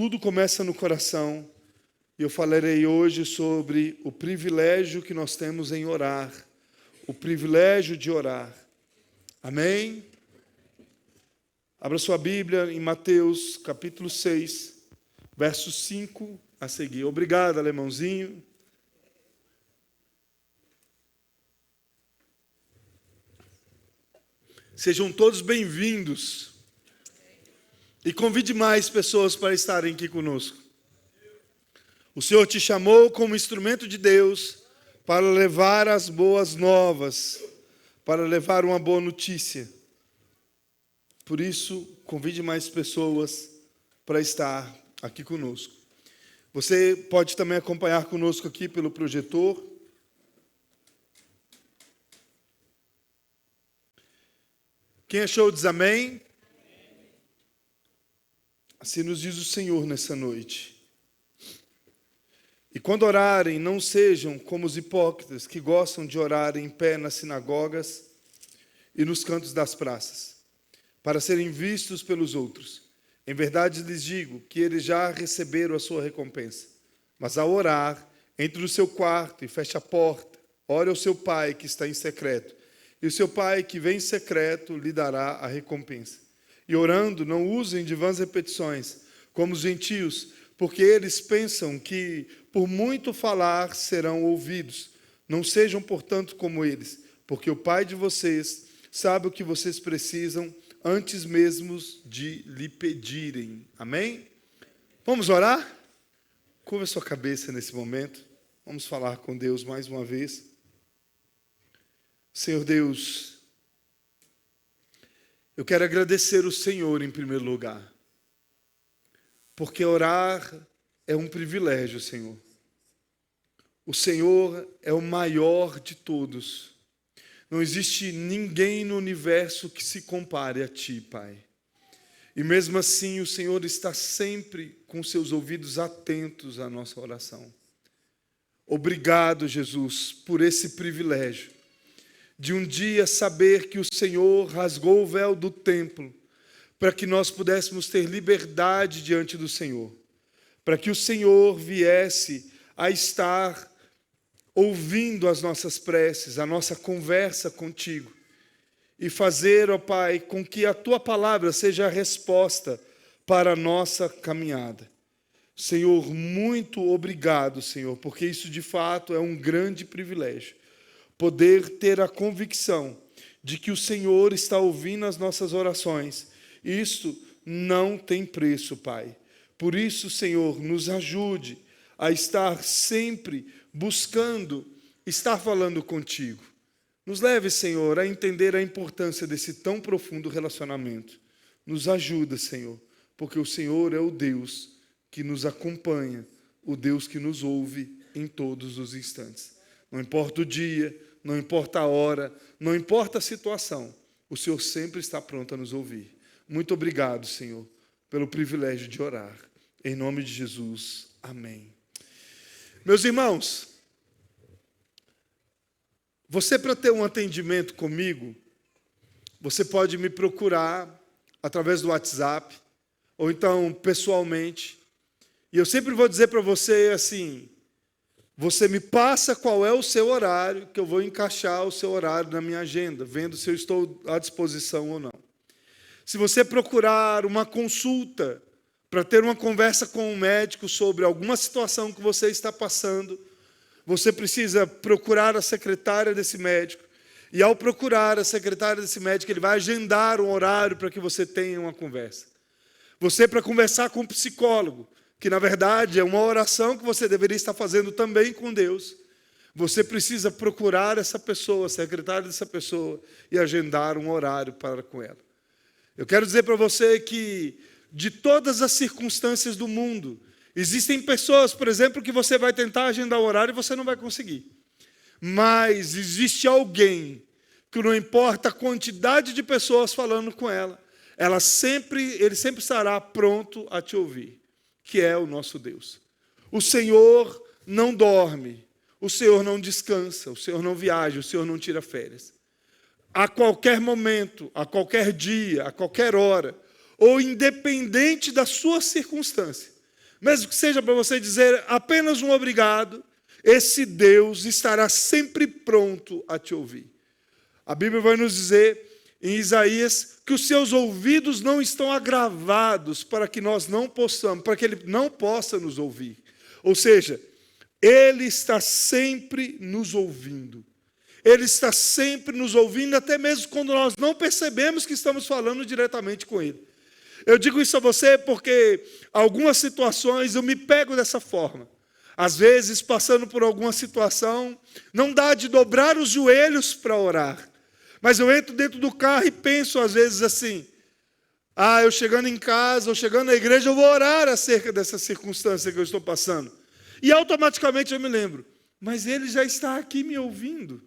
tudo começa no coração. E eu falarei hoje sobre o privilégio que nós temos em orar. O privilégio de orar. Amém? Abra sua Bíblia em Mateus capítulo 6, verso 5 a seguir. Obrigado, alemãozinho. Sejam todos bem-vindos. E convide mais pessoas para estarem aqui conosco. O Senhor te chamou como instrumento de Deus para levar as boas novas, para levar uma boa notícia. Por isso, convide mais pessoas para estar aqui conosco. Você pode também acompanhar conosco aqui pelo projetor. Quem achou diz amém? Assim nos diz o Senhor nessa noite. E quando orarem, não sejam como os hipócritas que gostam de orar em pé nas sinagogas e nos cantos das praças, para serem vistos pelos outros. Em verdade lhes digo que eles já receberam a sua recompensa. Mas ao orar, entre no seu quarto e feche a porta, ore ao seu pai que está em secreto. E o seu pai que vem em secreto lhe dará a recompensa. E orando, não usem de vãs repetições, como os gentios, porque eles pensam que, por muito falar, serão ouvidos. Não sejam, portanto, como eles, porque o Pai de vocês sabe o que vocês precisam antes mesmo de lhe pedirem. Amém? Vamos orar? Curva sua cabeça nesse momento. Vamos falar com Deus mais uma vez. Senhor Deus, eu quero agradecer o Senhor em primeiro lugar. Porque orar é um privilégio, Senhor. O Senhor é o maior de todos. Não existe ninguém no universo que se compare a Ti, Pai. E mesmo assim, o Senhor está sempre com seus ouvidos atentos à nossa oração. Obrigado, Jesus, por esse privilégio de um dia saber que o Senhor rasgou o véu do templo para que nós pudéssemos ter liberdade diante do Senhor, para que o Senhor viesse a estar ouvindo as nossas preces, a nossa conversa contigo, e fazer, ó Pai, com que a Tua palavra seja a resposta para a nossa caminhada. Senhor, muito obrigado, Senhor, porque isso de fato é um grande privilégio, poder ter a convicção de que o Senhor está ouvindo as nossas orações. Isso não tem preço, Pai. Por isso, Senhor, nos ajude a estar sempre buscando estar falando contigo. Nos leve, Senhor, a entender a importância desse tão profundo relacionamento. Nos ajuda, Senhor, porque o Senhor é o Deus que nos acompanha, o Deus que nos ouve em todos os instantes. Não importa o dia, não importa a hora, não importa a situação, o Senhor sempre está pronto a nos ouvir. Muito obrigado, Senhor, pelo privilégio de orar. Em nome de Jesus, amém. Meus irmãos, você para ter um atendimento comigo, você pode me procurar através do WhatsApp, ou então pessoalmente. E eu sempre vou dizer para você assim, você me passa qual é o seu horário, que eu vou encaixar o seu horário na minha agenda, vendo se eu estou à disposição ou não. Se você procurar uma consulta para ter uma conversa com um médico sobre alguma situação que você está passando, você precisa procurar a secretária desse médico. E ao procurar a secretária desse médico, ele vai agendar um horário para que você tenha uma conversa. Você para conversar com um psicólogo, que na verdade é uma oração que você deveria estar fazendo também com Deus. Você precisa procurar essa pessoa, a secretária dessa pessoa, e agendar um horário para com ela. Eu quero dizer para você que, de todas as circunstâncias do mundo, existem pessoas, por exemplo, que você vai tentar agendar o horário e você não vai conseguir. Mas existe alguém que não importa a quantidade de pessoas falando com ela, ele sempre estará pronto a te ouvir, que é o nosso Deus. O Senhor não dorme, o Senhor não descansa, o Senhor não viaja, o Senhor não tira férias. A qualquer momento, a qualquer dia, a qualquer hora, ou independente da sua circunstância, mesmo que seja para você dizer apenas um obrigado, esse Deus estará sempre pronto a te ouvir. A Bíblia vai nos dizer em Isaías que os seus ouvidos não estão agravados para que nós não possamos, para que ele não possa nos ouvir. Ou seja, ele está sempre nos ouvindo. Ele está sempre nos ouvindo, até mesmo quando nós não percebemos que estamos falando diretamente com ele. Eu digo isso a você porque algumas situações eu me pego dessa forma. Às vezes, passando por alguma situação, não dá de dobrar os joelhos para orar. Mas eu entro dentro do carro e penso às vezes assim, eu chegando em casa, ou chegando na igreja, eu vou orar acerca dessa circunstância que eu estou passando. E automaticamente eu me lembro, mas ele já está aqui me ouvindo.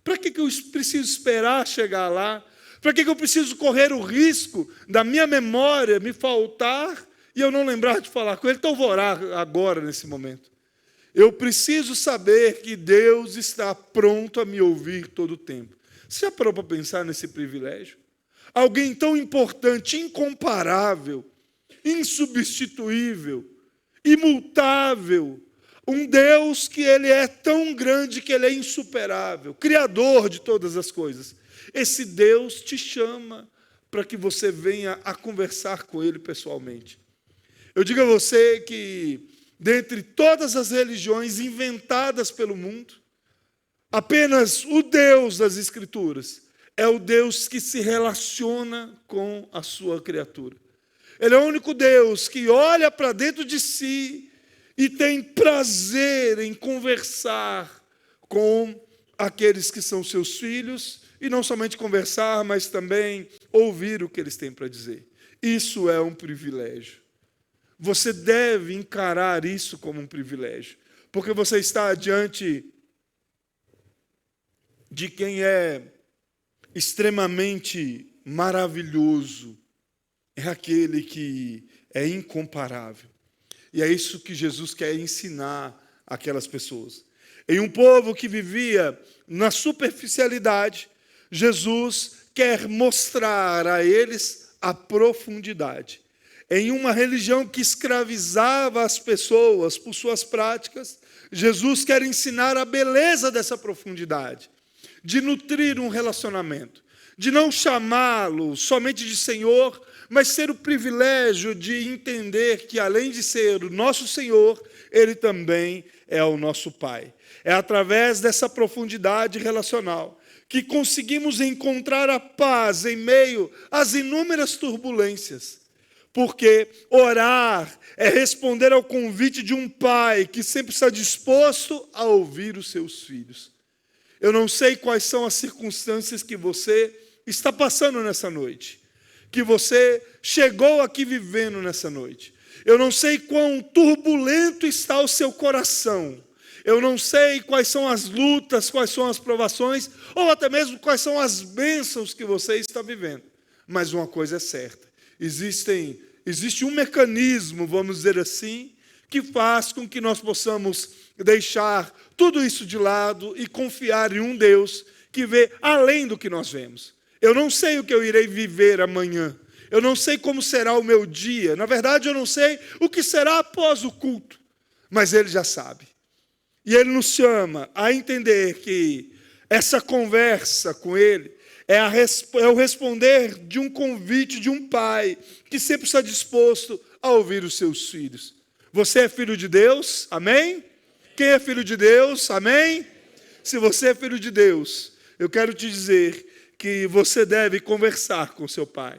Para que eu preciso esperar chegar lá? Para que eu preciso correr o risco da minha memória me faltar e eu não lembrar de falar com ele? Então eu vou orar agora, nesse momento. Eu preciso saber que Deus está pronto a me ouvir todo o tempo. Você já parou para pensar nesse privilégio? Alguém tão importante, incomparável, insubstituível, imutável, um Deus que ele é tão grande que ele é insuperável, criador de todas as coisas. Esse Deus te chama para que você venha a conversar com ele pessoalmente. Eu digo a você que, dentre todas as religiões inventadas pelo mundo, apenas o Deus das Escrituras é o Deus que se relaciona com a sua criatura. Ele é o único Deus que olha para dentro de si e tem prazer em conversar com aqueles que são seus filhos, e não somente conversar, mas também ouvir o que eles têm para dizer. Isso é um privilégio. Você deve encarar isso como um privilégio, porque você está diante de quem é extremamente maravilhoso, é aquele que é incomparável. E é isso que Jesus quer ensinar aquelas pessoas. Em um povo que vivia na superficialidade, Jesus quer mostrar a eles a profundidade. Em uma religião que escravizava as pessoas por suas práticas, Jesus quer ensinar a beleza dessa profundidade, de nutrir um relacionamento, de não chamá-lo somente de Senhor, mas ter o privilégio de entender que, além de ser o nosso Senhor, Ele também é o nosso Pai. É através dessa profundidade relacional que conseguimos encontrar a paz em meio às inúmeras turbulências. Porque orar é responder ao convite de um pai que sempre está disposto a ouvir os seus filhos. Eu não sei quais são as circunstâncias que você está passando nessa noite, que você chegou aqui vivendo nessa noite. Eu não sei quão turbulento está o seu coração. Eu não sei quais são as lutas, quais são as provações, ou até mesmo quais são as bênçãos que você está vivendo. Mas uma coisa é certa, existe um mecanismo, vamos dizer assim, que faz com que nós possamos deixar tudo isso de lado e confiar em um Deus que vê além do que nós vemos. Eu não sei o que eu irei viver amanhã. Eu não sei como será o meu dia. Na verdade, eu não sei o que será após o culto. Mas Ele já sabe. E Ele nos chama a entender que essa conversa com Ele é o responder de um convite de um pai que sempre está disposto a ouvir os seus filhos. Você é filho de Deus? Amém? Quem é filho de Deus? Amém? Se você é filho de Deus, eu quero te dizer que você deve conversar com seu pai.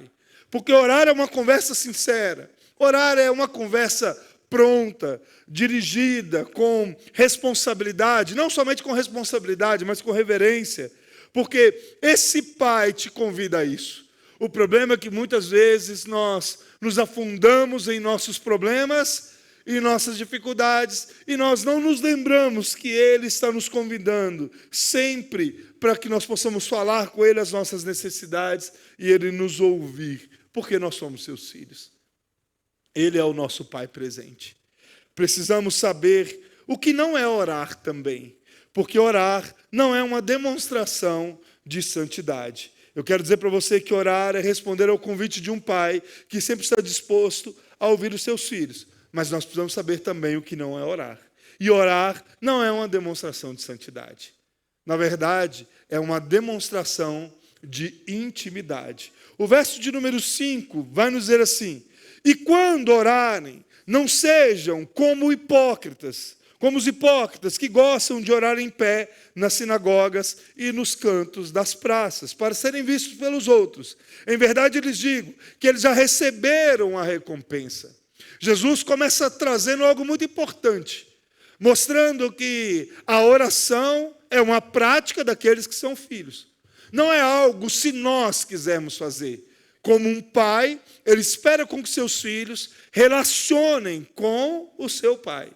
Porque orar é uma conversa sincera. Orar é uma conversa pronta, dirigida, com responsabilidade. Não somente com responsabilidade, mas com reverência. Porque esse pai te convida a isso. O problema é que muitas vezes nós nos afundamos em nossos problemas e nossas dificuldades, e nós não nos lembramos que Ele está nos convidando sempre para que nós possamos falar com Ele as nossas necessidades e Ele nos ouvir, porque nós somos seus filhos. Ele é o nosso Pai presente. Precisamos saber o que não é orar também, porque orar não é uma demonstração de santidade. Eu quero dizer para você que orar é responder ao convite de um pai que sempre está disposto a ouvir os seus filhos. mas nós precisamos saber também o que não é orar. E orar não é uma demonstração de santidade. Na verdade, é uma demonstração de intimidade. O verso de número 5 vai nos dizer assim: e quando orarem, não sejam como os hipócritas que gostam de orar em pé nas sinagogas e nos cantos das praças, para serem vistos pelos outros. Em verdade, lhes digo que eles já receberam a recompensa. Jesus começa trazendo algo muito importante, mostrando que a oração é uma prática daqueles que são filhos. Não é algo se nós quisermos fazer. Como um pai, ele espera com que seus filhos relacionem com o seu pai.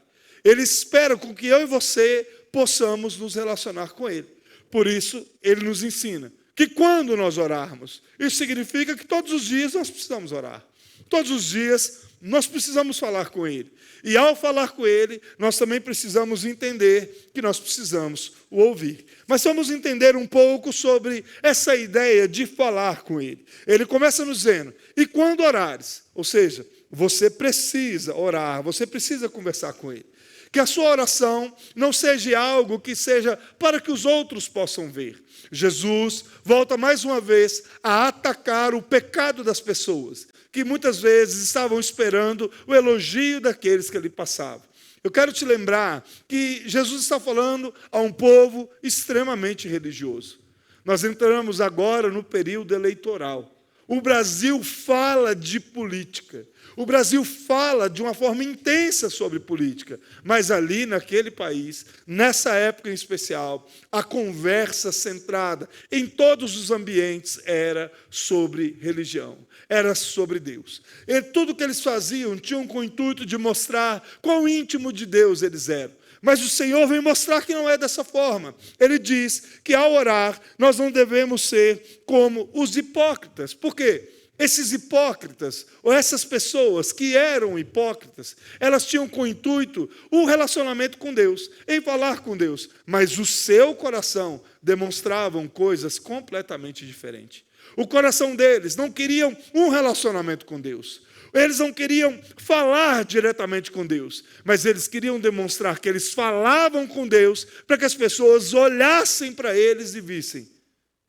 Ele espera com que eu e você possamos nos relacionar com ele. Por isso, ele nos ensina que quando nós orarmos, isso significa que todos os dias nós precisamos orar. Todos os dias nós precisamos falar com ele. E ao falar com ele, nós também precisamos entender que nós precisamos o ouvir. Mas vamos entender um pouco sobre essa ideia de falar com ele. Ele começa nos dizendo: e quando orares? Ou seja, você precisa orar, você precisa conversar com ele. Que a sua oração não seja algo que seja para que os outros possam ver. Jesus volta mais uma vez a atacar o pecado das pessoas, que muitas vezes estavam esperando o elogio daqueles que ele passava. Eu quero te lembrar que Jesus está falando a um povo extremamente religioso. Nós entramos agora no período eleitoral. O Brasil fala de política. O Brasil fala de uma forma intensa sobre política, mas ali naquele país, nessa época em especial, a conversa centrada em todos os ambientes era sobre religião, era sobre Deus. E tudo que eles faziam tinham com o intuito de mostrar quão íntimo de Deus eles eram. Mas o Senhor vem mostrar que não é dessa forma. Ele diz que ao orar, nós não devemos ser como os hipócritas. Por quê? Esses hipócritas, ou essas pessoas que eram hipócritas, elas tinham com intuito o relacionamento com Deus, em falar com Deus, mas o seu coração demonstravam coisas completamente diferentes. O coração deles não queriam um relacionamento com Deus. Eles não queriam falar diretamente com Deus, mas eles queriam demonstrar que eles falavam com Deus para que as pessoas olhassem para eles e vissem: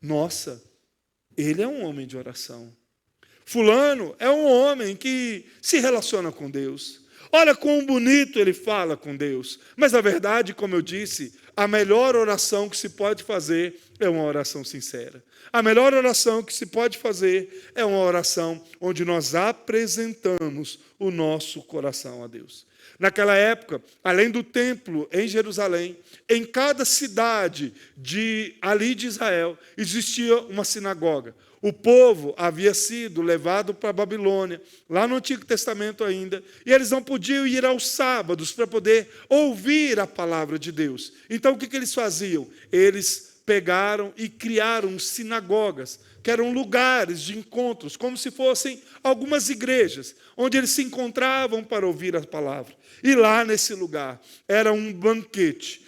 nossa, ele é um homem de oração. Fulano é um homem que se relaciona com Deus. Olha quão bonito ele fala com Deus. Mas, na verdade, como eu disse, a melhor oração que se pode fazer é uma oração sincera. A melhor oração que se pode fazer é uma oração onde nós apresentamos o nosso coração a Deus. Naquela época, além do templo em Jerusalém, em cada cidade ali de Israel, existia uma sinagoga. O povo havia sido levado para a Babilônia, lá no Antigo Testamento ainda, e eles não podiam ir aos sábados para poder ouvir a palavra de Deus. Então, o que eles faziam? Eles pegaram e criaram sinagogas, que eram lugares de encontros, como se fossem algumas igrejas, onde eles se encontravam para ouvir a palavra. E lá nesse lugar era um banquete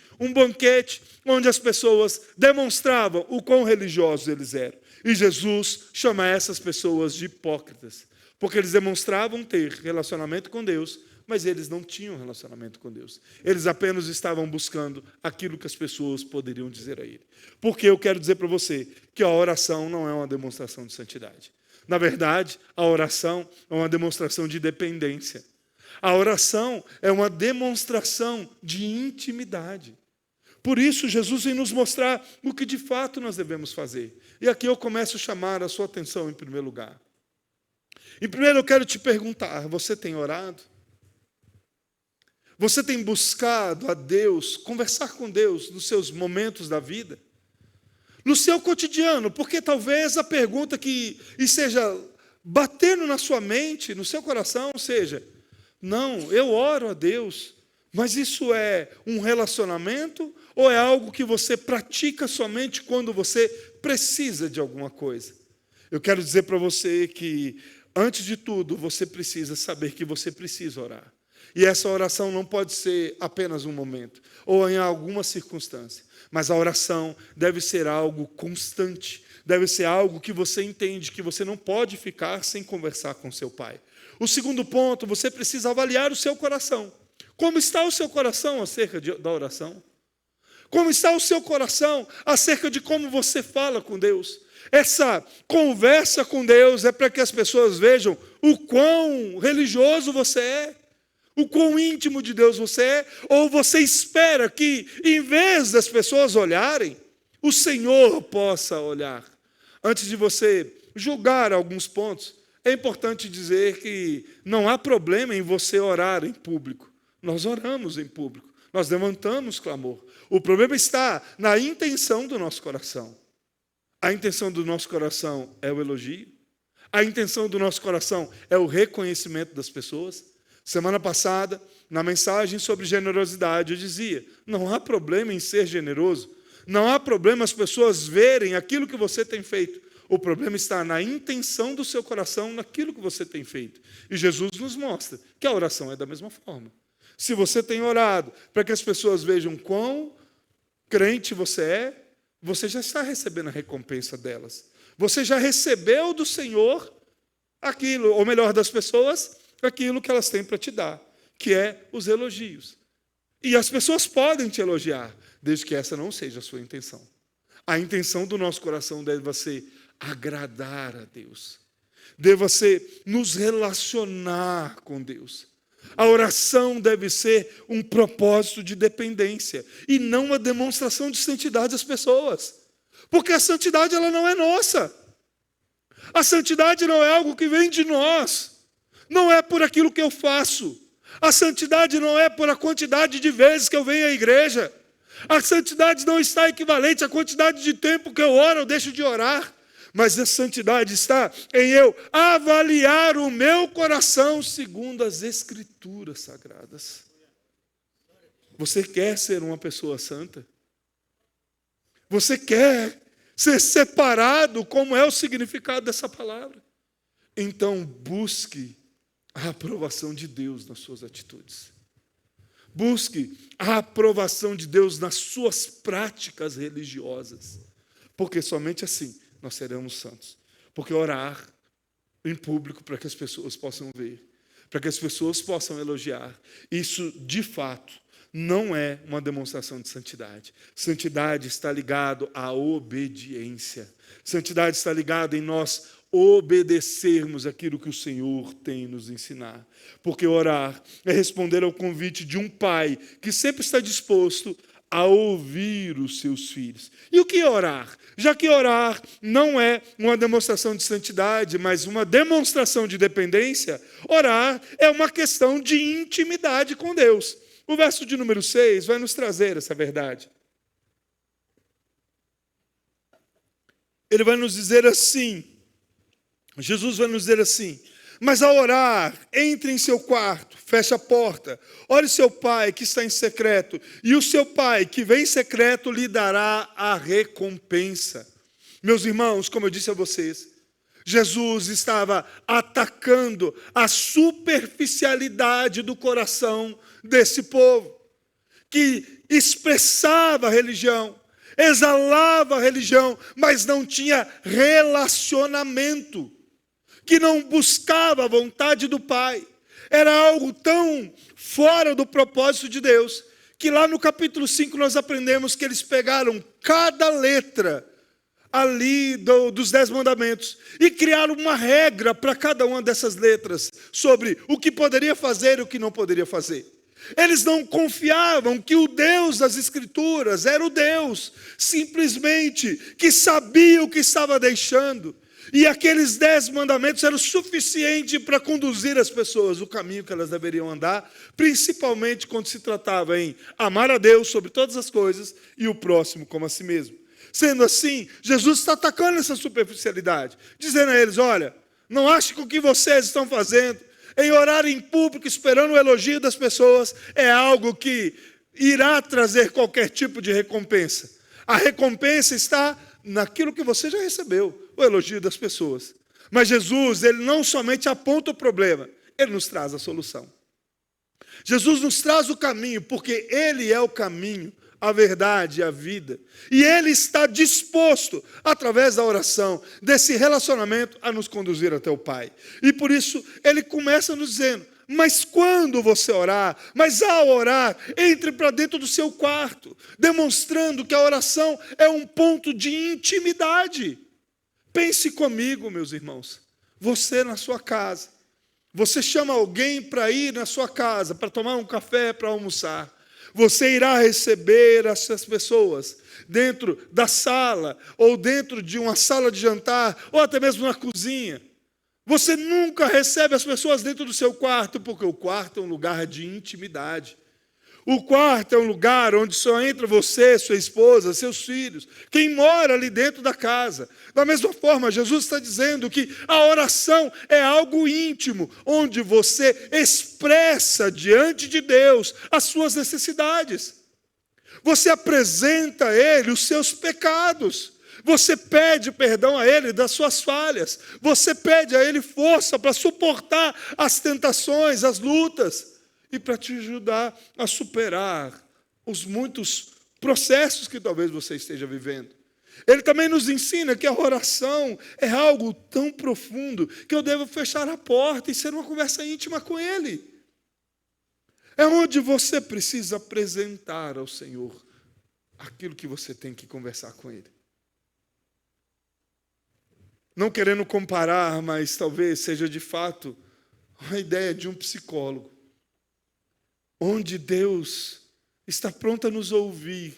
onde as pessoas demonstravam o quão religiosos eles eram. E Jesus chama essas pessoas de hipócritas, porque eles demonstravam ter relacionamento com Deus, mas eles não tinham relacionamento com Deus. Eles apenas estavam buscando aquilo que as pessoas poderiam dizer a ele. Porque eu quero dizer para você que a oração não é uma demonstração de santidade. Na verdade, a oração é uma demonstração de dependência. A oração é uma demonstração de intimidade. Por isso, Jesus vem nos mostrar o que de fato nós devemos fazer. E aqui eu começo a chamar a sua atenção em primeiro lugar. Em primeiro, eu quero te perguntar: você tem orado? Você tem buscado a Deus, conversar com Deus nos seus momentos da vida? No seu cotidiano, porque talvez a pergunta que esteja batendo na sua mente, no seu coração, seja: não, eu oro a Deus, mas isso é um relacionamento ou é algo que você pratica somente quando você precisa de alguma coisa? Eu quero dizer para você que, antes de tudo, você precisa saber que você precisa orar. E essa oração não pode ser apenas um momento, ou em alguma circunstância. Mas a oração deve ser algo constante, deve ser algo que você entende que você não pode ficar sem conversar com seu pai. O segundo ponto, você precisa avaliar o seu coração. Como está o seu coração acerca da oração? Como está o seu coração acerca de como você fala com Deus? Essa conversa com Deus é para que as pessoas vejam o quão religioso você é, o quão íntimo de Deus você é, ou você espera que, em vez das pessoas olharem, o Senhor possa olhar. Antes de você julgar alguns pontos, é importante dizer que não há problema em você orar em público. Nós oramos em público, nós levantamos clamor. O problema está na intenção do nosso coração. A intenção do nosso coração é o elogio. A intenção do nosso coração é o reconhecimento das pessoas. Semana passada, na mensagem sobre generosidade, eu dizia, não há problema em ser generoso. Não há problema as pessoas verem aquilo que você tem feito. O problema está na intenção do seu coração, naquilo que você tem feito. E Jesus nos mostra que a oração é da mesma forma. Se você tem orado para que as pessoas vejam quão crente você é, você já está recebendo a recompensa delas. Você já recebeu do Senhor aquilo, ou melhor, das pessoas, aquilo que elas têm para te dar, que é os elogios. E as pessoas podem te elogiar, desde que essa não seja a sua intenção. A intenção do nosso coração deve ser agradar a Deus. Deva ser nos relacionar com Deus. A oração deve ser um propósito de dependência e não uma demonstração de santidade às pessoas. Porque a santidade ela não é nossa. A santidade não é algo que vem de nós. Não é por aquilo que eu faço. A santidade não é por a quantidade de vezes que eu venho à igreja. A santidade não está equivalente à quantidade de tempo que eu oro ou deixo de orar. Mas a santidade está em eu avaliar o meu coração segundo as Escrituras Sagradas. Você quer ser uma pessoa santa? Você quer ser separado, como é o significado dessa palavra? Então busque a aprovação de Deus nas suas atitudes. Busque a aprovação de Deus nas suas práticas religiosas. Porque somente assim nós seremos santos. Porque orar em público para que as pessoas possam ver, para que as pessoas possam elogiar, isso de fato não é uma demonstração de santidade. Santidade está ligado à obediência. Santidade está ligada em nós obedecermos aquilo que o Senhor tem nos ensinar. Porque orar é responder ao convite de um pai que sempre está disposto a ouvir os seus filhos. E o que é orar? Já que orar não é uma demonstração de santidade, mas uma demonstração de dependência, orar é uma questão de intimidade com Deus. O verso de número 6 vai nos trazer essa verdade. Ele vai nos dizer assim, Jesus vai nos dizer assim, mas ao orar, entre em seu quarto, feche a porta, ore seu pai que está em secreto, e o seu pai que vem em secreto lhe dará a recompensa. Meus irmãos, como eu disse a vocês, Jesus estava atacando a superficialidade do coração desse povo, que expressava a religião, exalava a religião, mas não tinha relacionamento, que não buscava a vontade do Pai. Era algo tão fora do propósito de Deus, que lá no capítulo 5 nós aprendemos que eles pegaram cada letra ali dos 10 mandamentos e criaram uma regra para cada uma dessas letras, sobre o que poderia fazer e o que não poderia fazer. Eles não confiavam que o Deus das Escrituras era o Deus, simplesmente, que sabia o que estava deixando. E aqueles 10 mandamentos eram suficientes para conduzir as pessoas o caminho que elas deveriam andar, principalmente quando se tratava em amar a Deus sobre todas as coisas e o próximo como a si mesmo. Sendo assim, Jesus está atacando essa superficialidade, dizendo a eles, olha, não ache que o que vocês estão fazendo em orar em público, esperando o elogio das pessoas, é algo que irá trazer qualquer tipo de recompensa. A recompensa está naquilo que você já recebeu, o elogio das pessoas. Mas Jesus, ele não somente aponta o problema, ele nos traz a solução. Jesus nos traz o caminho, porque ele é o caminho, a verdade e a vida. E Ele está disposto, através da oração, desse relacionamento, a nos conduzir até o Pai. E por isso, Ele começa nos dizendo: mas quando você orar, mas ao orar, entre para dentro do seu quarto, demonstrando que a oração é um ponto de intimidade. Pense comigo, meus irmãos, você na sua casa, você chama alguém para ir na sua casa, para tomar um café, para almoçar. Você irá receber essas pessoas dentro da sala, ou dentro de uma sala de jantar, ou até mesmo na cozinha. Você nunca recebe as pessoas dentro do seu quarto, porque o quarto é um lugar de intimidade. O quarto é um lugar onde só entra você, sua esposa, seus filhos, quem mora ali dentro da casa. Da mesma forma, Jesus está dizendo que a oração é algo íntimo, onde você expressa diante de Deus as suas necessidades. Você apresenta a Ele os seus pecados. Você pede perdão a Ele das suas falhas. Você pede a Ele força para suportar as tentações, as lutas, e para te ajudar a superar os muitos processos que talvez você esteja vivendo. Ele também nos ensina que a oração é algo tão profundo que eu devo fechar a porta e ser uma conversa íntima com Ele. É onde você precisa apresentar ao Senhor aquilo que você tem que conversar com Ele. Não querendo comparar, mas talvez seja de fato a ideia de um psicólogo, onde Deus está pronto a nos ouvir,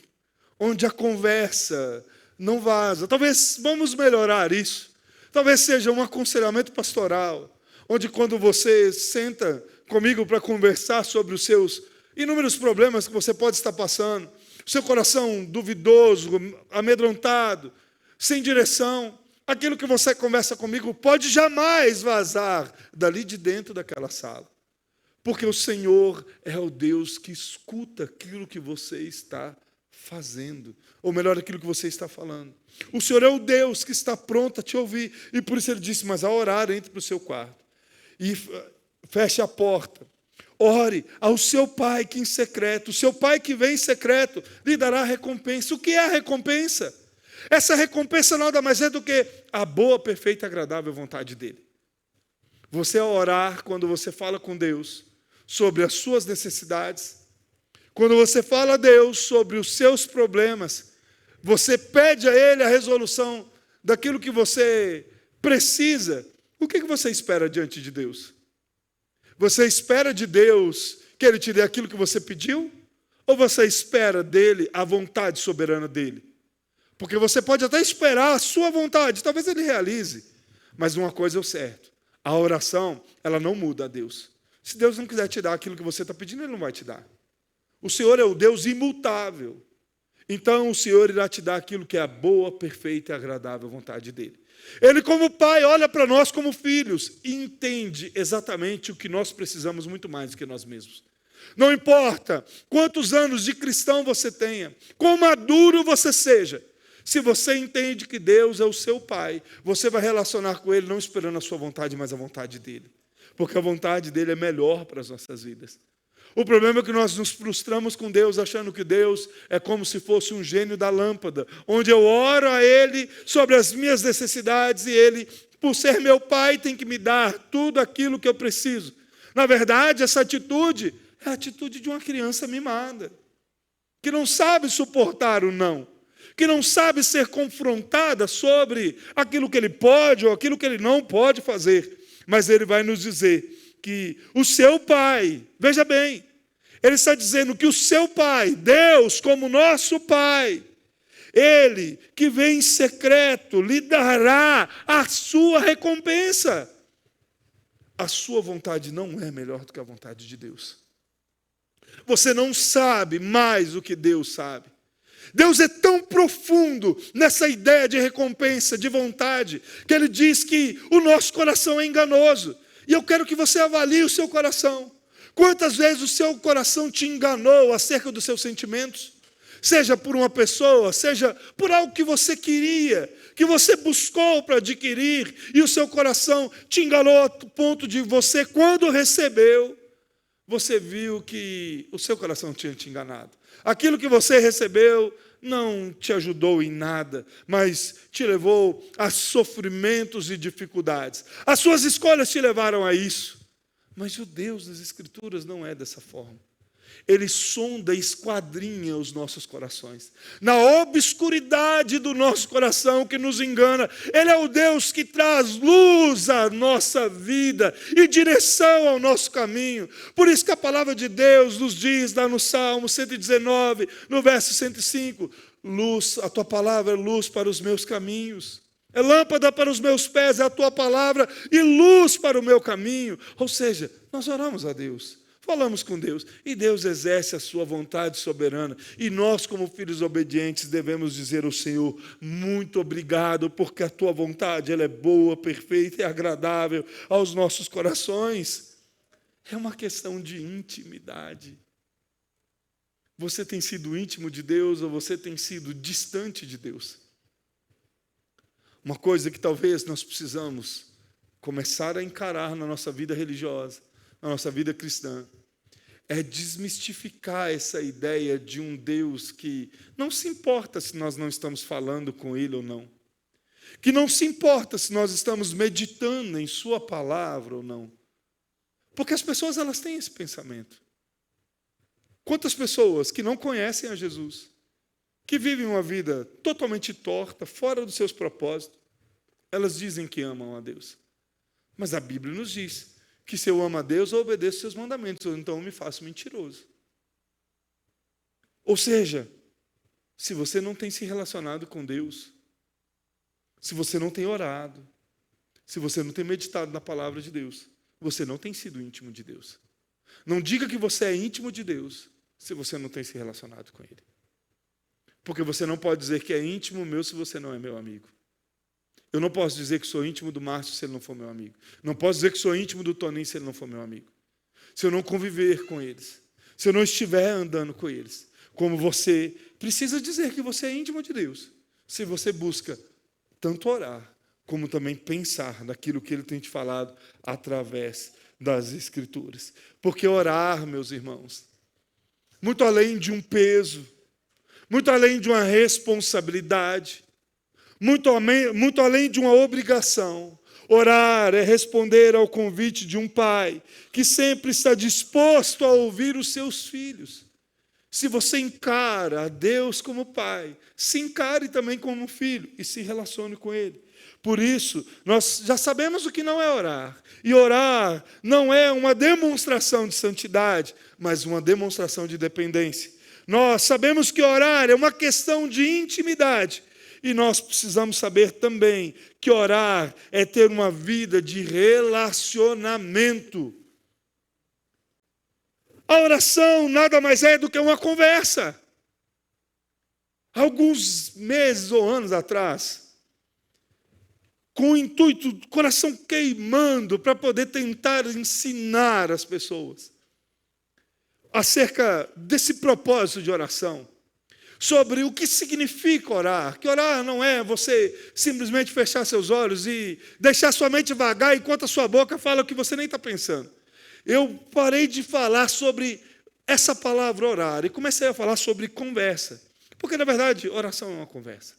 onde a conversa não vaza. Talvez vamos melhorar isso. Talvez seja um aconselhamento pastoral, onde quando você senta comigo para conversar sobre os seus inúmeros problemas que você pode estar passando, seu coração duvidoso, amedrontado, sem direção, aquilo que você conversa comigo pode jamais vazar dali de dentro daquela sala. Porque o Senhor é o Deus que escuta aquilo que você está fazendo, ou melhor, aquilo que você está falando. O Senhor é o Deus que está pronto a te ouvir, e por isso Ele disse: mas ao orar, entre para o seu quarto, e feche a porta, ore ao seu Pai que em secreto, o seu Pai que vem em secreto, lhe dará a recompensa. O que é a recompensa? Essa recompensa nada mais é do que a boa, perfeita e agradável vontade dEle. Você ao orar, quando você fala com Deus sobre as suas necessidades, quando você fala a Deus sobre os seus problemas, você pede a Ele a resolução daquilo que você precisa. O que você espera diante de Deus? Você espera de Deus que Ele te dê aquilo que você pediu? Ou você espera dEle a vontade soberana dEle? Porque você pode até esperar a sua vontade, talvez Ele realize, mas uma coisa é o certo: a oração, ela não muda a Deus. Se Deus não quiser te dar aquilo que você está pedindo, Ele não vai te dar. O Senhor é o Deus imutável. Então o Senhor irá te dar aquilo que é a boa, perfeita e agradável vontade dEle. Ele, como Pai, olha para nós como filhos e entende exatamente o que nós precisamos muito mais do que nós mesmos. Não importa quantos anos de cristão você tenha, quão maduro você seja, se você entende que Deus é o seu Pai, você vai relacionar com Ele não esperando a sua vontade, mas a vontade dEle. Porque a vontade dEle é melhor para as nossas vidas. O problema é que nós nos frustramos com Deus, achando que Deus é como se fosse um gênio da lâmpada, onde eu oro a Ele sobre as minhas necessidades e Ele, por ser meu Pai, tem que me dar tudo aquilo que eu preciso. Na verdade, essa atitude é a atitude de uma criança mimada, que não sabe suportar o não, que não sabe ser confrontada sobre aquilo que ele pode ou aquilo que ele não pode fazer. Mas Ele vai nos dizer que o seu Pai, veja bem, Ele está dizendo que o seu Pai, Deus como nosso Pai, Ele que vem em secreto lhe dará a sua recompensa. A sua vontade não é melhor do que a vontade de Deus. Você não sabe mais do que Deus sabe. Deus é tão profundo nessa ideia de recompensa, de vontade, que Ele diz que o nosso coração é enganoso. E eu quero que você avalie o seu coração. Quantas vezes o seu coração te enganou acerca dos seus sentimentos? Seja por uma pessoa, seja por algo que você queria, que você buscou para adquirir, e o seu coração te enganou a ponto de você, quando recebeu, você viu que o seu coração tinha te enganado. Aquilo que você recebeu não te ajudou em nada, mas te levou a sofrimentos e dificuldades. As suas escolhas te levaram a isso. Mas o Deus das Escrituras não é dessa forma. Ele sonda e esquadrinha os nossos corações. Na obscuridade do nosso coração que nos engana, Ele é o Deus que traz luz à nossa vida e direção ao nosso caminho. Por isso que a palavra de Deus nos diz lá no Salmo 119, no verso 105, luz, a tua palavra é luz para os meus caminhos. É lâmpada para os meus pés, é a tua palavra e luz para o meu caminho. Ou seja, nós oramos a Deus. Falamos com Deus, e Deus exerce a sua vontade soberana, e nós, como filhos obedientes, devemos dizer ao Senhor, muito obrigado, porque a tua vontade ela é boa, perfeita e agradável aos nossos corações. É uma questão de intimidade. Você tem sido íntimo de Deus, ou você tem sido distante de Deus? Uma coisa que talvez nós precisamos começar a encarar na nossa vida religiosa, na nossa vida cristã, é desmistificar essa ideia de um Deus que não se importa se nós não estamos falando com Ele ou não, que não se importa se nós estamos meditando em Sua palavra ou não, porque as pessoas elas têm esse pensamento. Quantas pessoas que não conhecem a Jesus, que vivem uma vida totalmente torta, fora dos seus propósitos, elas dizem que amam a Deus, mas a Bíblia nos diz que se eu amo a Deus, eu obedeço seus mandamentos, ou então eu me faço mentiroso. Ou seja, se você não tem se relacionado com Deus, se você não tem orado, se você não tem meditado na palavra de Deus, você não tem sido íntimo de Deus. Não diga que você é íntimo de Deus, se você não tem se relacionado com Ele. Porque você não pode dizer que é íntimo meu se você não é meu amigo. Eu não posso dizer que sou íntimo do Márcio se ele não for meu amigo. Não posso dizer que sou íntimo do Toninho se ele não for meu amigo. Se eu não conviver com eles. Se eu não estiver andando com eles. Como você precisa dizer que você é íntimo de Deus. Se você busca tanto orar, como também pensar naquilo que Ele tem te falado através das Escrituras. Porque orar, meus irmãos, muito além de um peso, muito além de uma responsabilidade, muito além de uma obrigação, orar é responder ao convite de um pai que sempre está disposto a ouvir os seus filhos. Se você encara a Deus como pai, se encare também como filho e se relacione com Ele. Por isso, nós já sabemos o que não é orar. E orar não é uma demonstração de santidade, mas uma demonstração de dependência. Nós sabemos que orar é uma questão de intimidade. E nós precisamos saber também que orar é ter uma vida de relacionamento. A oração nada mais é do que uma conversa. Alguns meses ou anos atrás, com o intuito, coração queimando, para poder tentar ensinar as pessoas acerca desse propósito de oração, sobre o que significa orar, que orar não é você simplesmente fechar seus olhos e deixar sua mente vagar enquanto a sua boca fala o que você nem está pensando. Eu parei de falar sobre essa palavra orar e comecei a falar sobre conversa, porque na verdade oração é uma conversa.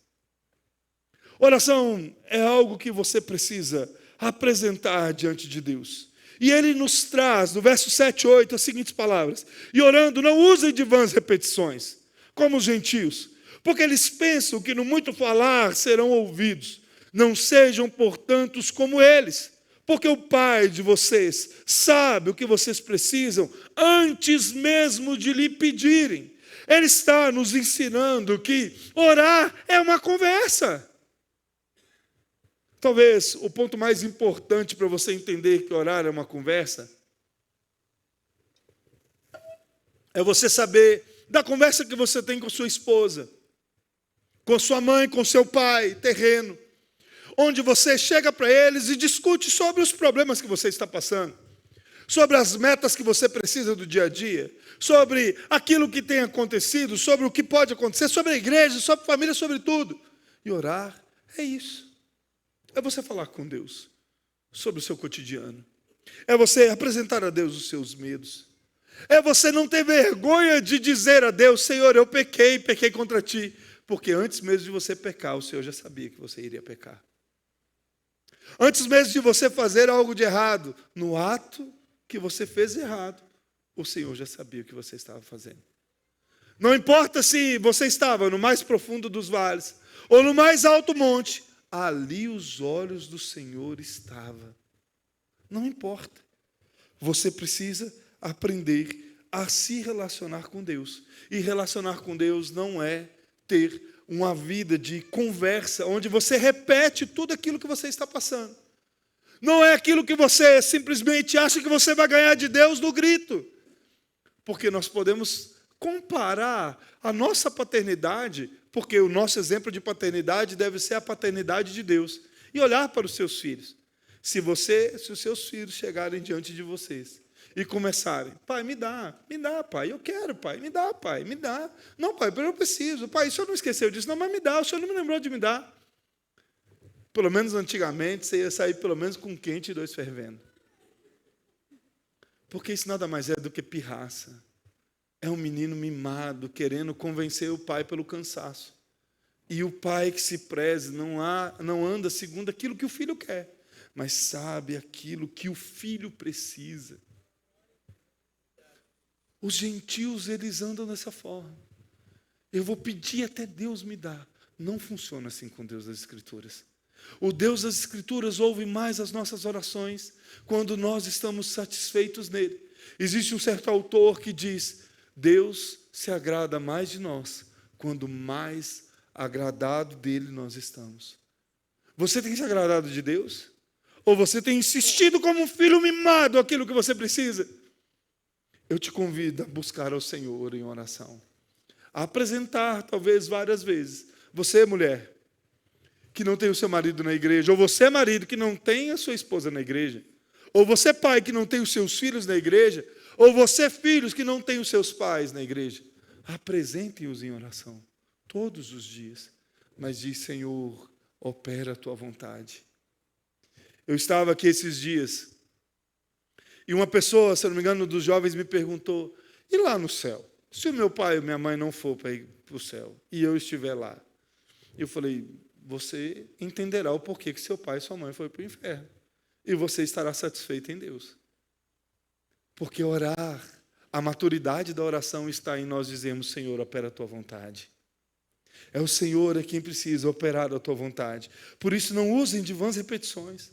Oração é algo que você precisa apresentar diante de Deus. E Ele nos traz, no verso 7 e 8, as seguintes palavras: e orando, não usem de vãs repetições, como os gentios, porque eles pensam que no muito falar serão ouvidos. Não sejam, portanto, como eles, porque o Pai de vocês sabe o que vocês precisam antes mesmo de lhe pedirem. Ele está nos ensinando que orar é uma conversa. Talvez o ponto mais importante para você entender que orar é uma conversa é você saber da conversa que você tem com sua esposa, com sua mãe, com seu pai terreno, onde você chega para eles e discute sobre os problemas que você está passando, sobre as metas que você precisa do dia a dia, sobre aquilo que tem acontecido, sobre o que pode acontecer, sobre a igreja, sobre a família, sobre tudo. E orar é isso. É você falar com Deus sobre o seu cotidiano. É você apresentar a Deus os seus medos. É você não ter vergonha de dizer a Deus: Senhor, eu pequei contra ti. Porque antes mesmo de você pecar, o Senhor já sabia que você iria pecar. Antes mesmo de você fazer algo de errado, no ato que você fez errado, o Senhor já sabia o que você estava fazendo. Não importa se você estava no mais profundo dos vales ou no mais alto monte, ali os olhos do Senhor estavam. Não importa. Você precisa aprender a se relacionar com Deus. E relacionar com Deus não é ter uma vida de conversa, onde você repete tudo aquilo que você está passando. Não é aquilo que você simplesmente acha que você vai ganhar de Deus no grito. Porque nós podemos comparar a nossa paternidade, porque o nosso exemplo de paternidade deve ser a paternidade de Deus, e olhar para os seus filhos. Se os seus filhos chegarem diante de vocês e começarem: pai, me dá, pai, eu quero, pai, me dá, pai, me dá. Não, pai, eu preciso, pai, o senhor não esqueceu disso, não, mas me dá, o senhor não me lembrou de me dar. Pelo menos antigamente, você ia sair pelo menos com um quente e 2 fervendo. Porque isso nada mais é do que pirraça. É um menino mimado, querendo convencer o pai pelo cansaço. E o pai que se preze não anda segundo aquilo que o filho quer, mas sabe aquilo que o filho precisa. Os gentios, eles andam dessa forma. Eu vou pedir até Deus me dar. Não funciona assim com Deus das Escrituras. O Deus das Escrituras ouve mais as nossas orações quando nós estamos satisfeitos nele. Existe um certo autor que diz: Deus se agrada mais de nós quando mais agradado dele nós estamos. Você tem se agradado de Deus? Ou você tem insistido como um filho mimado aquilo que você precisa? Eu te convido a buscar ao Senhor em oração. A apresentar, talvez várias vezes. Você, mulher, que não tem o seu marido na igreja, ou você, marido, que não tem a sua esposa na igreja, ou você, pai, que não tem os seus filhos na igreja, ou você, filhos, que não tem os seus pais na igreja, apresentem-os em oração, todos os dias, mas diz: Senhor, opera a tua vontade. Eu estava aqui esses dias, e uma pessoa, se não me engano, dos jovens me perguntou: e lá no céu? Se o meu pai e minha mãe não for para ir para o céu, e eu estiver lá? Eu falei: você entenderá o porquê que seu pai e sua mãe foram para o inferno. E você estará satisfeito em Deus. Porque orar, a maturidade da oração está em nós dizermos: Senhor, opera a tua vontade. É o Senhor quem precisa operar a tua vontade. Por isso, não usem de vãs repetições.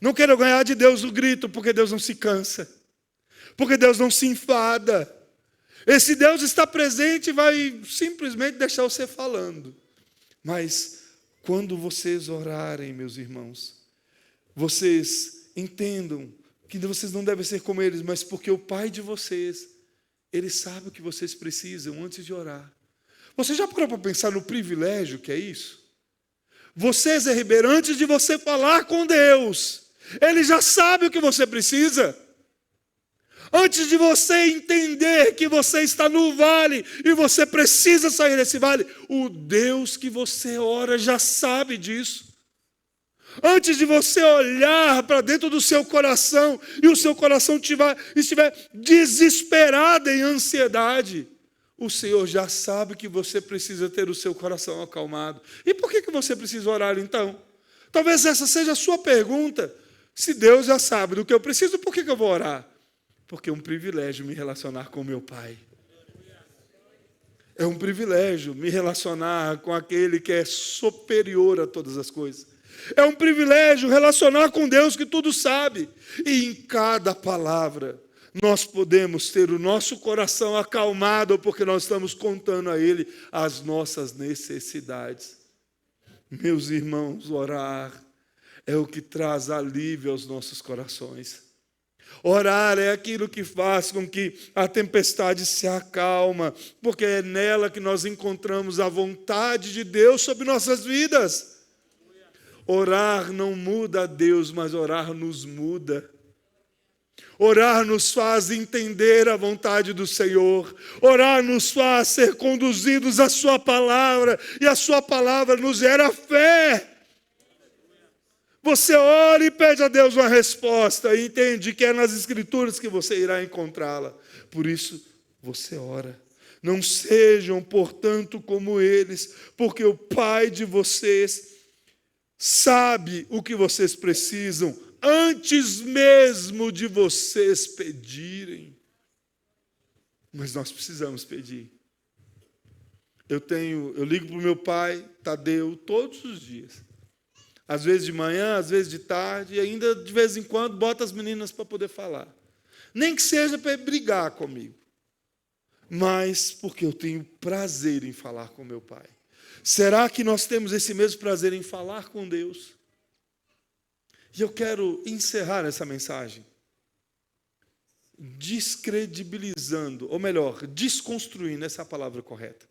Não quero ganhar de Deus o grito, porque Deus não se cansa. Porque Deus não se enfada. Esse Deus está presente e vai simplesmente deixar você falando. Mas quando vocês orarem, meus irmãos, vocês entendam que vocês não devem ser como eles, mas porque o Pai de vocês, Ele sabe o que vocês precisam antes de orar. Você já parou para pensar no privilégio que é isso? Você, Zé Ribeiro, antes de você falar com Deus, Ele já sabe o que você precisa. Antes de você entender que você está no vale e você precisa sair desse vale, o Deus que você ora já sabe disso. Antes de você olhar para dentro do seu coração e o seu coração estiver desesperado em ansiedade, o Senhor já sabe que você precisa ter o seu coração acalmado. E por que você precisa orar então? Talvez essa seja a sua pergunta. Se Deus já sabe do que eu preciso, por que eu vou orar? Porque é um privilégio me relacionar com meu Pai. É um privilégio me relacionar com aquele que é superior a todas as coisas. É um privilégio relacionar com Deus que tudo sabe. E em cada palavra nós podemos ter o nosso coração acalmado, porque nós estamos contando a Ele as nossas necessidades. Meus irmãos, orar é o que traz alívio aos nossos corações. Orar é aquilo que faz com que a tempestade se acalma, porque é nela que nós encontramos a vontade de Deus sobre nossas vidas. Orar não muda a Deus, mas orar nos muda. Orar nos faz entender a vontade do Senhor. Orar nos faz ser conduzidos à sua palavra, e a sua palavra nos gera fé. Você ora e pede a Deus uma resposta e entende que é nas Escrituras que você irá encontrá-la. Por isso, você ora. Não sejam, portanto, como eles, porque o Pai de vocês sabe o que vocês precisam, antes mesmo de vocês pedirem. Mas nós precisamos pedir. Eu ligo para o meu pai, Tadeu, todos os dias. Às vezes de manhã, às vezes de tarde, e ainda de vez em quando boto as meninas para poder falar. Nem que seja para brigar comigo, mas porque eu tenho prazer em falar com meu pai. Será que nós temos esse mesmo prazer em falar com Deus? E eu quero encerrar essa mensagem descredibilizando, ou melhor, desconstruindo, essa é a palavra correta,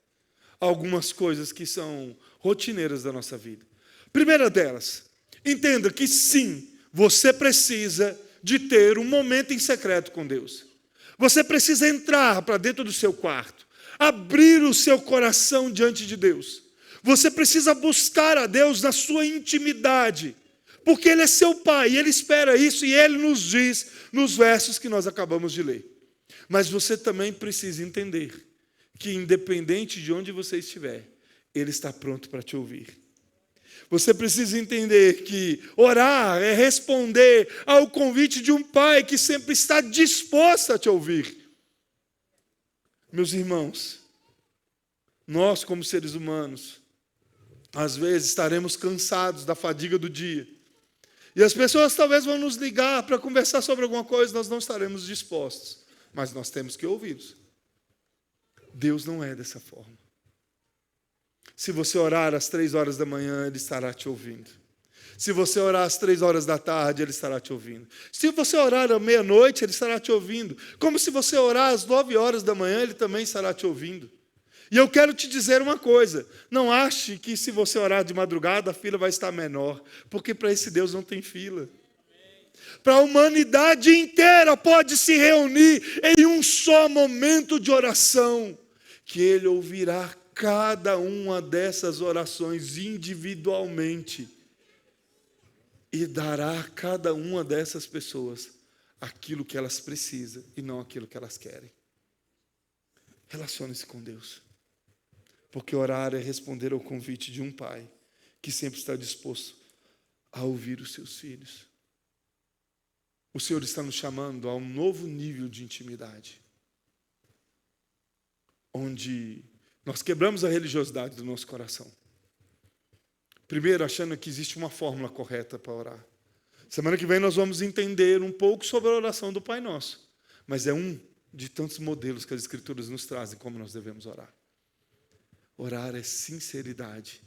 algumas coisas que são rotineiras da nossa vida. Primeira delas, entenda que sim, você precisa de ter um momento em secreto com Deus. Você precisa entrar para dentro do seu quarto, abrir o seu coração diante de Deus. Você precisa buscar a Deus na sua intimidade, porque Ele é seu Pai, e Ele espera isso, e Ele nos diz nos versos que nós acabamos de ler. Mas você também precisa entender que, independente de onde você estiver, Ele está pronto para te ouvir. Você precisa entender que orar é responder ao convite de um Pai que sempre está disposto a te ouvir. Meus irmãos, nós como seres humanos, às vezes estaremos cansados da fadiga do dia. E as pessoas talvez vão nos ligar para conversar sobre alguma coisa, nós não estaremos dispostos. Mas nós temos que ouvi-los. Deus não é dessa forma. Se você orar às 3 horas da manhã, Ele estará te ouvindo. Se você orar às 3 horas da tarde, Ele estará te ouvindo. Se você orar à meia-noite, Ele estará te ouvindo. Como se você orar às 9 horas da manhã, Ele também estará te ouvindo. E eu quero te dizer uma coisa, não ache que se você orar de madrugada, a fila vai estar menor, porque para esse Deus não tem fila. Para a humanidade inteira pode se reunir em um só momento de oração, que Ele ouvirá cada uma dessas orações individualmente e dará a cada uma dessas pessoas aquilo que elas precisam e não aquilo que elas querem. Relacione-se com Deus. Porque orar é responder ao convite de um Pai que sempre está disposto a ouvir os seus filhos. O Senhor está nos chamando a um novo nível de intimidade, onde nós quebramos a religiosidade do nosso coração. Primeiro, achando que existe uma fórmula correta para orar. Semana que vem nós vamos entender um pouco sobre a oração do Pai Nosso, mas é um de tantos modelos que as Escrituras nos trazem como nós devemos orar. Orar é sinceridade.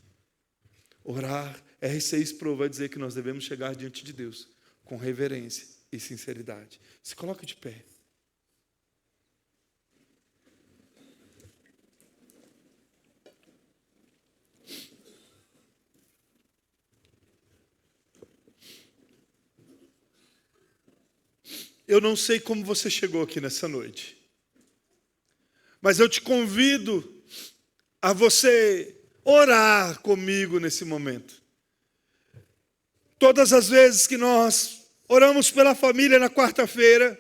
Orar, R6 Pro vai dizer que nós devemos chegar diante de Deus com reverência e sinceridade. Se coloque de pé. Eu não sei como você chegou aqui nessa noite, mas eu te convido a você orar comigo nesse momento. Todas as vezes que nós oramos pela família na quarta-feira,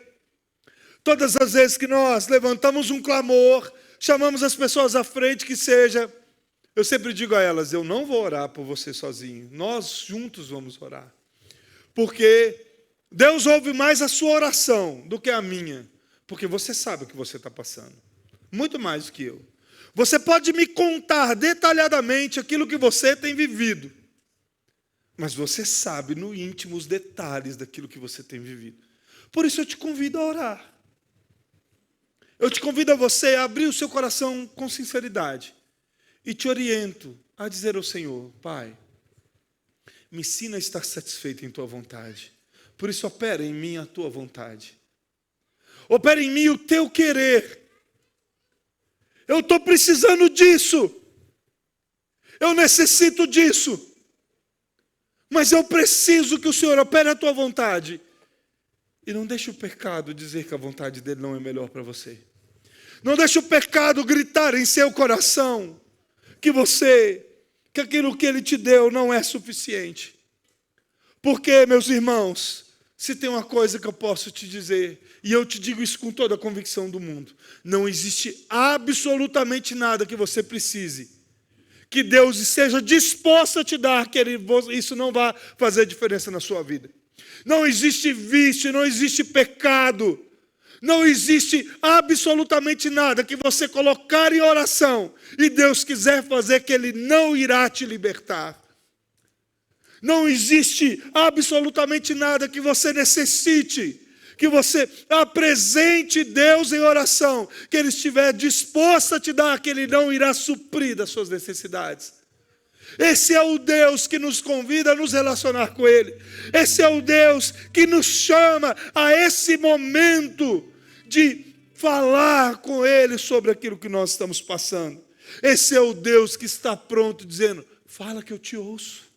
todas as vezes que nós levantamos um clamor, chamamos as pessoas à frente, que seja, eu sempre digo a elas, eu não vou orar por você sozinho, nós juntos vamos orar. Porque Deus ouve mais a sua oração do que a minha, porque você sabe o que você está passando, muito mais do que eu. Você pode me contar detalhadamente aquilo que você tem vivido, mas você sabe no íntimo os detalhes daquilo que você tem vivido. Por isso eu te convido a orar. Eu te convido a você a abrir o seu coração com sinceridade e te oriento a dizer ao Senhor, Pai, me ensina a estar satisfeito em Tua vontade. Por isso opera em mim a Tua vontade. Opera em mim o Teu querer. Eu estou precisando disso. Eu necessito disso. Mas eu preciso que o Senhor opere a Tua vontade. E não deixe o pecado dizer que a vontade dEle não é melhor para você. Não deixe o pecado gritar em seu coração que aquilo que Ele te deu não é suficiente. Porque, meus irmãos, Se tem uma coisa que eu posso te dizer, e eu te digo isso com toda a convicção do mundo, não existe absolutamente nada que você precise, que Deus esteja disposto a te dar, que isso não vai fazer diferença na sua vida. Não existe vício, não existe pecado, não existe absolutamente nada que você colocar em oração e Deus quiser fazer, que Ele não irá te libertar. Não existe absolutamente nada que você necessite, que você apresente Deus em oração, que Ele estiver disposto a te dar, que Ele não irá suprir das suas necessidades. Esse é o Deus que nos convida a nos relacionar com Ele. Esse é o Deus que nos chama a esse momento de falar com Ele sobre aquilo que nós estamos passando. Esse é o Deus que está pronto dizendo, fala que eu te ouço.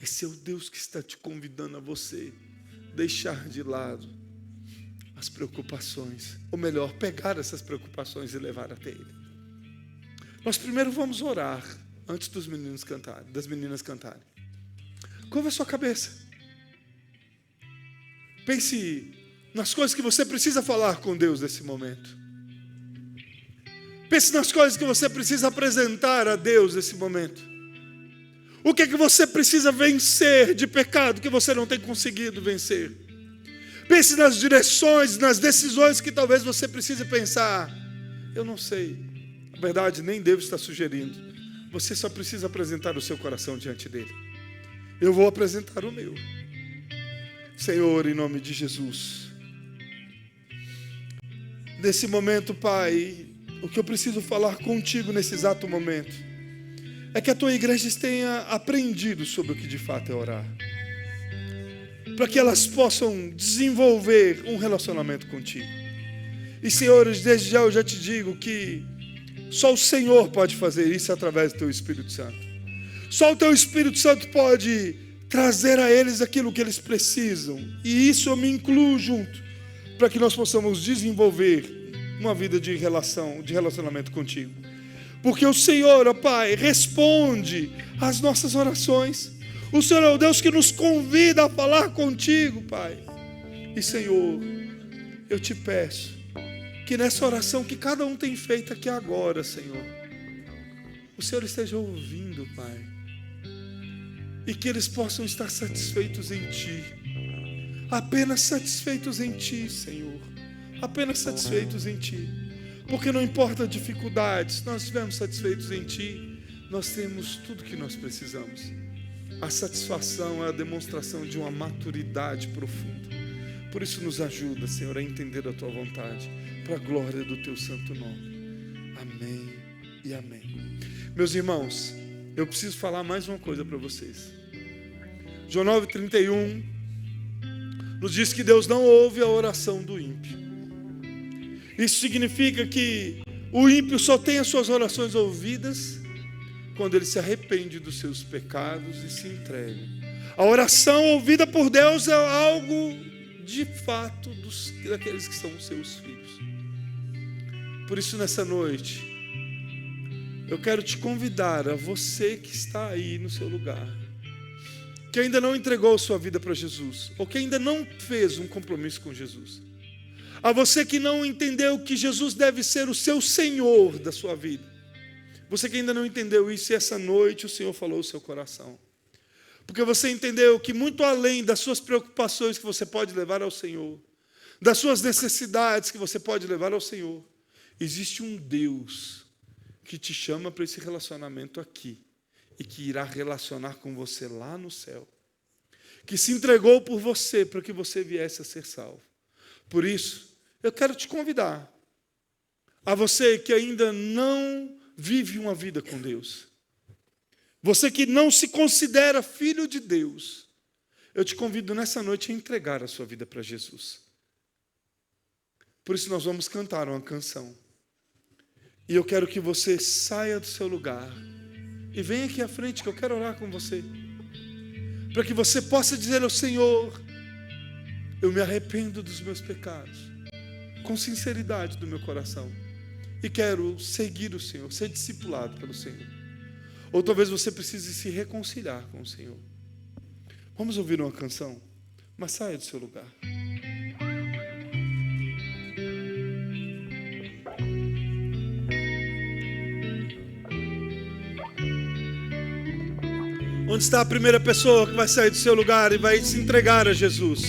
Esse é o Deus que está te convidando a você deixar de lado as preocupações, ou melhor, pegar essas preocupações e levar até Ele. Nós primeiro vamos orar antes das meninas cantarem. Curva a sua cabeça. Pense nas coisas que você precisa falar com Deus nesse momento. Pense nas coisas que você precisa apresentar a Deus nesse momento. O que é que você precisa vencer de pecado que você não tem conseguido vencer? Pense nas direções, nas decisões que talvez você precise pensar. Eu não sei. Na verdade, nem devo estar sugerindo. Você só precisa apresentar o seu coração diante dele. Eu vou apresentar o meu. Senhor, em nome de Jesus. Nesse momento, Pai, o que eu preciso falar contigo nesse exato momento é que a tua igreja tenha aprendido sobre o que de fato é orar. Para que elas possam desenvolver um relacionamento contigo. E, senhores, desde já eu já te digo que só o Senhor pode fazer isso através do teu Espírito Santo. Só o teu Espírito Santo pode trazer a eles aquilo que eles precisam. E isso eu me incluo junto, para que nós possamos desenvolver uma vida de relacionamento contigo. Porque o Senhor, ó Pai, responde às nossas orações. O Senhor é o Deus que nos convida a falar contigo, Pai. E, Senhor, eu te peço que nessa oração que cada um tem feito aqui agora, Senhor, o Senhor esteja ouvindo, Pai. E que eles possam estar satisfeitos em Ti. Apenas satisfeitos em Ti, Senhor. Apenas satisfeitos em Ti. Porque não importa a dificuldade, se nós estivermos satisfeitos em Ti, nós temos tudo que nós precisamos. A satisfação é a demonstração de uma maturidade profunda. Por isso nos ajuda, Senhor, a entender a Tua vontade, para a glória do Teu santo nome. Amém e amém. Meus irmãos, eu preciso falar mais uma coisa para vocês. João 9,31 nos diz que Deus não ouve a oração do ímpio. Isso significa que o ímpio só tem as suas orações ouvidas quando ele se arrepende dos seus pecados e se entrega. A oração ouvida por Deus é algo de fato daqueles que são os seus filhos. Por isso, nessa noite, eu quero te convidar, a você que está aí no seu lugar, que ainda não entregou sua vida para Jesus, ou que ainda não fez um compromisso com Jesus, a você que não entendeu que Jesus deve ser o seu Senhor da sua vida, você que ainda não entendeu isso, e essa noite o Senhor falou o seu coração, porque você entendeu que muito além das suas preocupações que você pode levar ao Senhor, das suas necessidades que você pode levar ao Senhor, existe um Deus que te chama para esse relacionamento aqui, e que irá relacionar com você lá no céu, que se entregou por você para que você viesse a ser salvo. Por isso, eu quero te convidar, a você que ainda não vive uma vida com Deus, você que não se considera filho de Deus, eu te convido nessa noite a entregar a sua vida para Jesus. Por isso nós vamos cantar uma canção. E eu quero que você saia do seu lugar e venha aqui à frente, que eu quero orar com você, para que você possa dizer ao Senhor: eu me arrependo dos meus pecados, com sinceridade do meu coração, e quero seguir o Senhor, ser discipulado pelo Senhor. Ou talvez você precise se reconciliar com o Senhor. Vamos ouvir uma canção? mas saia do seu lugar. Onde está a primeira pessoa que vai sair do seu lugar e vai se entregar a Jesus?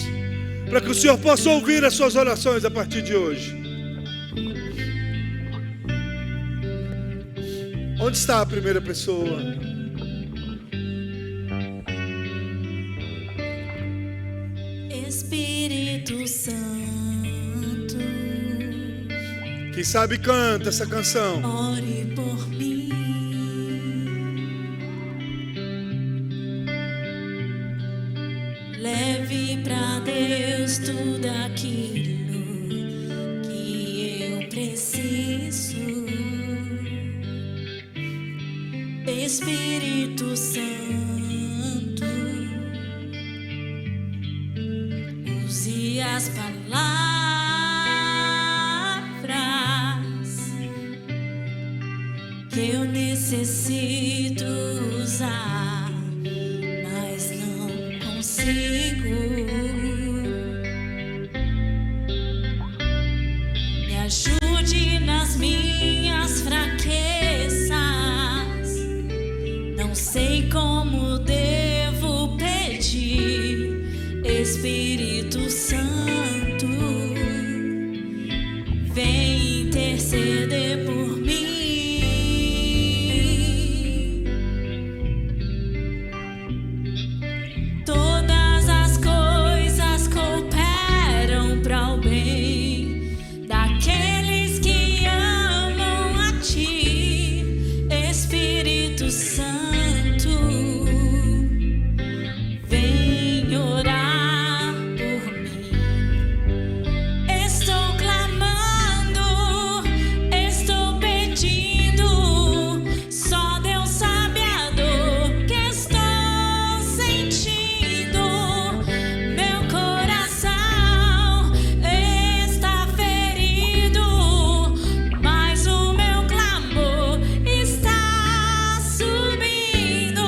Para que o Senhor possa ouvir as suas orações a partir de hoje. Onde está a primeira pessoa? Espírito Santo, quem sabe canta essa canção. ore por mim. Leve pra Deus tudo aquilo que eu preciso. Espírito Santo, use as palavras que eu necessito usar, mas não consigo. Me ajude nas minhas fraquezas. Não sei como devo pedir. Espírito Santo, vem interceder por mim. Todas as coisas cooperam para o bem daqueles que amam a ti. Espírito Santo, vem orar por mim. Estou clamando, estou pedindo. Só Deus sabe a dor que estou sentindo. Meu coração está ferido, mas o meu clamor está subindo.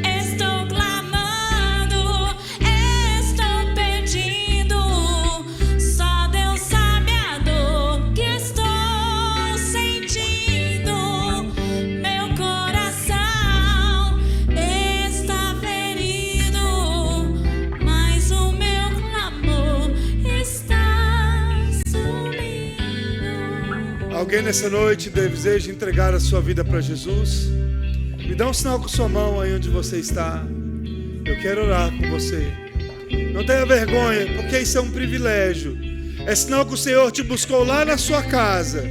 Estou clamando, estou pedindo. Só Deus sabe a dor que estou sentindo. Meu coração está ferido, mas o meu clamor está subindo. Alguém nessa noite deseja entregar a sua vida para Jesus? Me dá um sinal com sua mão aí onde você está. Eu quero orar com você. Não tenha vergonha, porque isso é um privilégio. É sinal que o Senhor te buscou lá na sua casa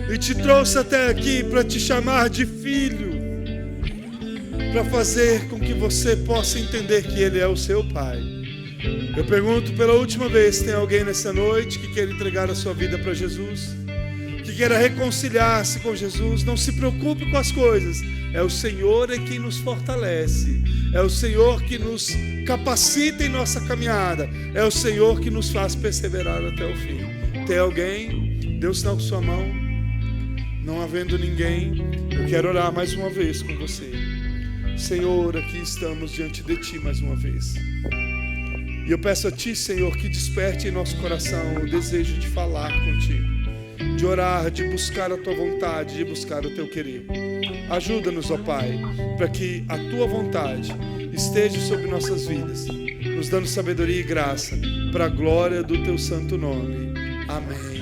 e te trouxe até aqui para te chamar de filho, para fazer com que você possa entender que Ele é o seu Pai. Eu pergunto pela última vez, tem alguém nessa noite que quer entregar a sua vida para Jesus? Que queira reconciliar-se com Jesus? Não se preocupe com as coisas. É o Senhor quem nos fortalece. É o Senhor que nos capacita em nossa caminhada. É o Senhor que nos faz perseverar até o fim. Tem alguém? Dê um sinal com sua mão. Não havendo ninguém, eu quero orar mais uma vez com você. Senhor, aqui estamos diante de Ti mais uma vez. E eu peço a Ti, Senhor, que desperte em nosso coração o desejo de falar contigo, de orar, de buscar a Tua vontade, de buscar o Teu querer. Ajuda-nos, ó Pai, para que a Tua vontade esteja sobre nossas vidas, nos dando sabedoria e graça, para a glória do Teu santo nome. Amém.